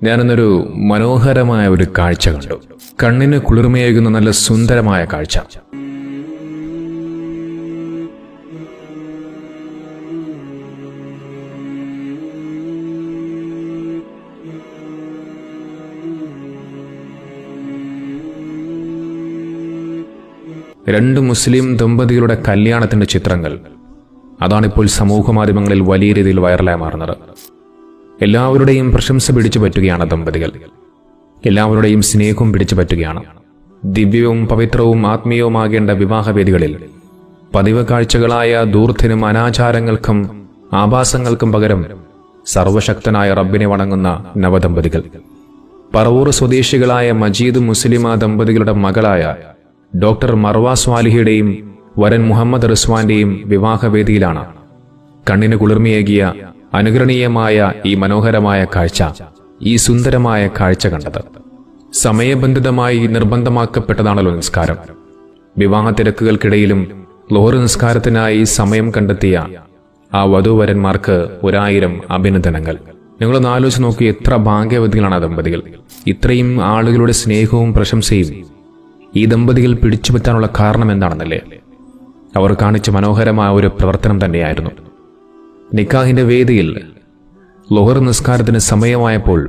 ഞാനിന്നൊരു മനോഹരമായ ഒരു കാഴ്ച കണ്ടു. കണ്ണിന് കുളിർമയേകുന്ന നല്ല സുന്ദരമായ കാഴ്ച. രണ്ട് മുസ്ലിം ദമ്പതികളുടെ കല്യാണത്തിന്റെ ചിത്രങ്ങൾ. അതാണിപ്പോൾ സമൂഹ മാധ്യമങ്ങളിൽ വലിയ രീതിയിൽ വൈറലായി മാറുന്നത്. എല്ലാവരുടെയും പ്രശംസ പിടിച്ചു പറ്റുകയാണ് ദമ്പതികൾ. എല്ലാവരുടെയും സ്നേഹവും പിടിച്ചു പറ്റുകയാണ്. ദിവ്യവും പവിത്രവും ആത്മീയവുമാകേണ്ട വിവാഹവേദികളിൽ പതിവ് കാഴ്ചകളായ ദൂർത്തിനും അനാചാരങ്ങൾക്കും ആഭാസങ്ങൾക്കും പകരം സർവശക്തനായ റബ്ബിനെ വണങ്ങുന്ന നവദമ്പതികൾ. പറവൂർ സ്വദേശികളായ മജീദ് മുസ്ലിമ ദമ്പതികളുടെ മകളായ ഡോക്ടർ മർവ സ്വാലിഹിയുടെയും വരൻ മുഹമ്മദ് റിസ്വാന്റെയും വിവാഹവേദിയിലാണ് കണ്ണിന് കുളിർമയേകിയ അനുകരണീയമായ ഈ മനോഹരമായ കാഴ്ച, ഈ സുന്ദരമായ കാഴ്ച കണ്ടത്. സമയബന്ധിതമായി നിർബന്ധമാക്കപ്പെട്ടതാണല്ലോ നിസ്കാരം. വിവാഹ തിരക്കുകൾക്കിടയിലും ലോഹർ നിസ്കാരത്തിനായി സമയം കണ്ടെത്തിയ ആ വധൂവരന്മാർക്ക് 1000 അഭിനന്ദനങ്ങൾ. നിങ്ങളൊന്ന് ആലോചിച്ച് നോക്കി, എത്ര ഭാഗ്യവതികളാണ് ആ ദമ്പതികൾ. ഇത്രയും ആളുകളുടെ സ്നേഹവും പ്രശംസയും ഈ ദമ്പതികൾ പിടിച്ചുപറ്റാനുള്ള കാരണം എന്താണെന്നല്ലേ? അവർ കാണിച്ച മനോഹരമായ ഒരു പ്രവർത്തനം തന്നെയായിരുന്നു. നിക്കാഹിന്റെ വേദിയിൽ ലോഹർ നിസ്കാരത്തിന് സമയമായപ്പോൾ